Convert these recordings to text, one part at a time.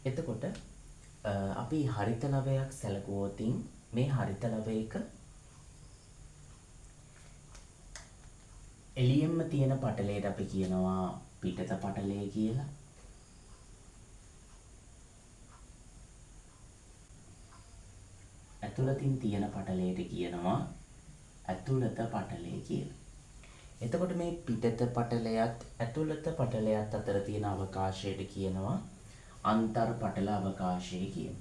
එතකොට අපි හරිත ලවයක් සැලකුවොතින් මේ හරිත ලවයක එළියෙන්ම තියෙන පටලයට අපි කියනවා පිටත පටලය කියලා. ඇතුළතින් තියෙන පටලයට කියනවා ඇතුළත පටලය කියලා. එතකොට මේ පිටත පටලයත් ඇතුළත පටලයත් අතර තියෙන අවකාශයට කියනවා අන්තර් පටල අවකාශය කියලා.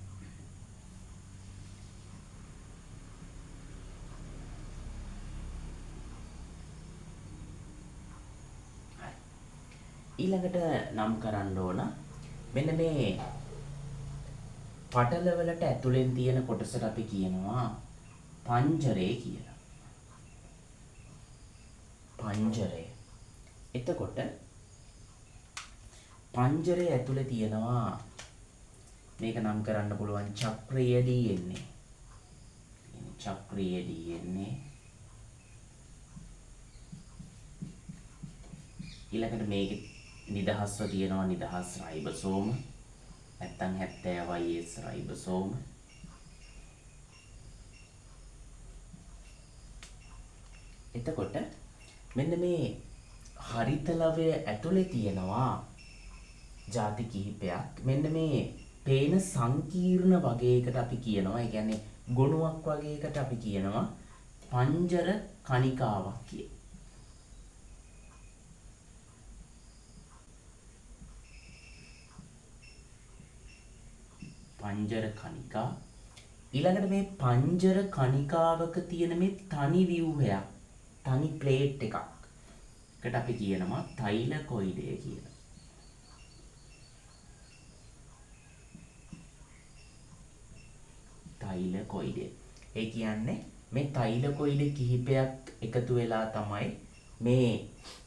ඊළඟට නම් කරන්න ඕන මෙන්න මේ පටලවලට ඇතුලෙන් තියෙන කොටසට අපි කියනවා පංජරය කියලා. පංජරය. එතකොට පංජරය ඇතුලේ තියෙනවා මේක නම් කරන්න පුළුවන් චක්‍රීය DNA. චක්‍රීය DNA. ඊළඟට මේකේ නිදහස්ව තියෙනවා නිදහස් රයිබෝසෝම. නැත්තම් 70YS රයිබෝසෝම. එතකොට මෙන්න මේ හරිත ලවය ඇතුලේ තියෙනවා ಜಾති කිහිපයක්. මෙන්න මේ පේන සංකීර්ණ වගයකට අපි කියනවා, ඒ කියන්නේ ගොනුවක් වගයකට අපි කියනවා පංජර කණිකාවක් කියලා. පංජර කණිකා. ඊළඟට මේ පංජර කණිකාවක තියෙන මේ තනි ව්‍යුහයක්, තනි ප්ලේට් එකකට අපි කියනවා තෛලකොයිඩය කියලා. තෛලකොයිඩය. ඒ කියන්නේ මේ තෛලකොයිඩ කිහිපයක් එකතු වෙලා තමයි මේ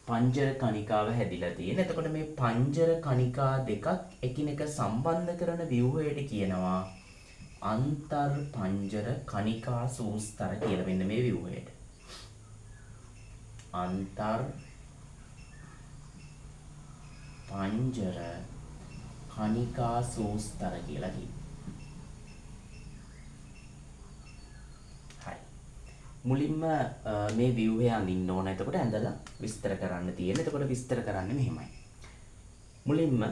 පංජර කණිකාව හැදිලා තියෙන්නේ. එතකොට මේ පංජර කණිකා දෙකක් එකිනෙක සම්බන්ධ කරන ව්‍යුහයට කියනවා අන්තර් පංජර කණිකා සූස්තර කියලා. මෙන්න මේ ව්‍යුහයට අන්තර් පංජර කණිකා සූස්තර කියලා කියනවා. මුලින්ම මේ ව්‍යුහය අඳින්න ඕන. එතකොට ඇඳලා විස්තර කරන්න තියෙන. එතකොට විස්තර කරන්නේ මෙහෙමයි. මුලින්ම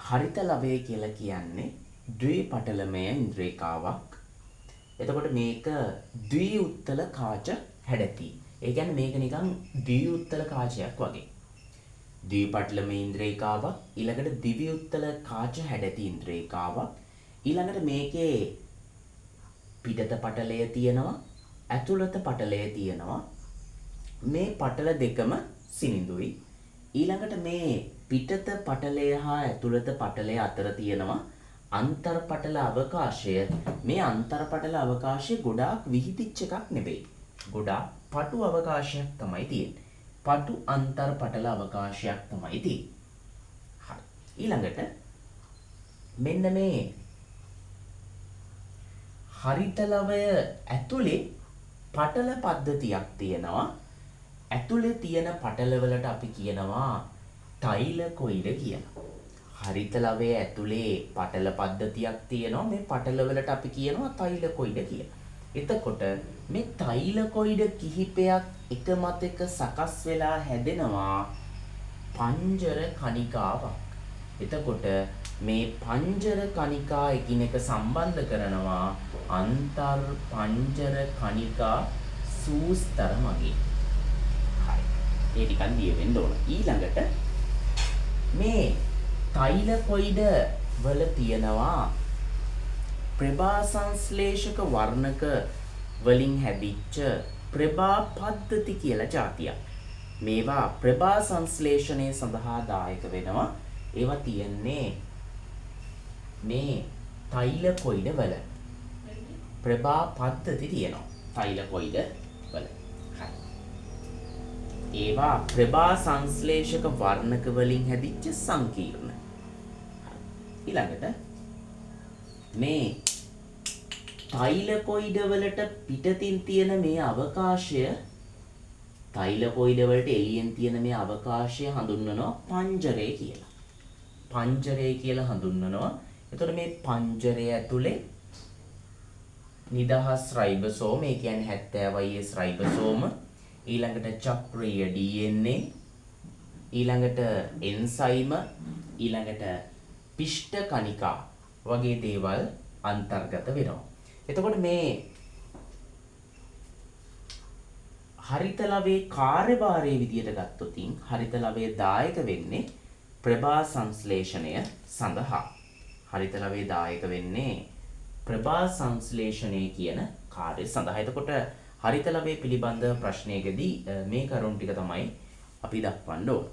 හරිත ලවය කියලා කියන්නේ ද්විපටලමය ඉන්ද්‍රේකාවක්. එතකොට මේක ද්විඋත්තල කාච හැඩති. ඒ කියන්නේ මේක නිකන් ද්විඋත්තල කාචයක් වගේ. ද්විපටලමය ඉන්ද්‍රේකාවක්, ඊළඟට දිව්‍යඋත්තල කාච හැඩති ඉන්ද්‍රේකාවක්. ඊළඟට මේකේ පිටත පටලය තියෙනවා, ඇතුළත පටලය තියෙනවා. මේ පටල දෙකම සිනිඳුයි. ඊළඟට මේ පිටත පටලය හා ඇතුළත පටලය අතර තියෙනවා අන්තර් පටල අවකාශය. මේ අන්තර් පටල අවකාශය ගොඩාක් විහිදිච්ච එකක් නෙවෙයි. ගොඩාක් පටු අවකාශයක් තමයි තියෙන්නේ. පටු අන්තර් පටල අවකාශයක් තමයි තියෙන්නේ. හරි. ඊළඟට මෙන්න මේ හරිත ලවය ඇතුලේ පටල පද්ධතියක් තියෙනවා. ඇතුලේ තියෙන පටලවලට අපි කියනවා තෛලකොයිඩ කියලා. හරිත ලවයේ ඇතුලේ පටල පද්ධතියක් තියෙනවා. මේ පටලවලට අපි කියනවා තෛලකොයිඩ කියලා. එතකොට මේ තෛලකොයිඩ කිහිපයක් එක මත එක සකස් වෙලා හැදෙනවා පංජර කණිකාවක්. එතකොට මේ පංජර කණිකා එකිනෙක සම්බන්ධ කරනවා අන්තර් පංජර කණිකා සූස්තර මගින්. හරි. ඒ ටිකක් ලියවෙන්න ඕන. ඊළඟට මේ තෛලකොයිඩ වල තියෙනවා ප්‍රභා සංශ්ලේෂක වර්ණක වලින් හැදිච්ච ප්‍රභා පද්ධති කියලා જાතියක්. මේවා ප්‍රභා සංශ්ලේෂණය සඳහා දායක වෙනවා. ඒවා තියෙන්නේ මේ තෛලකොයිඩ වල. ප්‍රභා පද්ධති තියෙනවා තෛලකොයිඩ වල. හරි. ඒවා ප්‍රභා සංශ්ලේෂක වර්ණක වලින් හැදිච්ච සංකීර්ණ. ඊළඟට මේ තෛලකොයිඩ වලට පිටතින් තියෙන මේ අවකාශය, තෛලකොයිඩ වලට එළියෙන් තියෙන මේ අවකාශය හඳුන්වනවා පංජරය කියලා. පංජරය කියලා හඳුන්වනවා. එතකොට මේ පංජරය ඇතුලේ නිදහස් රයිබෝසෝම, ඒ කියන්නේ 70 රයිබෝසෝම, ඊළඟට චක්‍රීය DNA, ඊළඟට එන්සයිම, ඊළඟට පිෂ්ඨ කණිකා වගේ දේවල් අන්තර්ගත වෙනවා. එතකොට මේ හරිත ලවයේ කාර්යභාරයේ විදියට ගත්තොත් හරිත ලවයේ දායක වෙන්නේ ප්‍රභා සංශ්ලේෂණය සඳහා. හරිත ලවයේ දායක වෙන්නේ ප්‍රභා සංශ්ලේෂණය කියන කාර්යය සඳහා. එතකොට හරිත ලවයේ පිළිබඳ ප්‍රශ්නයකදී මේ කරුණු ටික තමයි අපි දක්වන්න ඕන.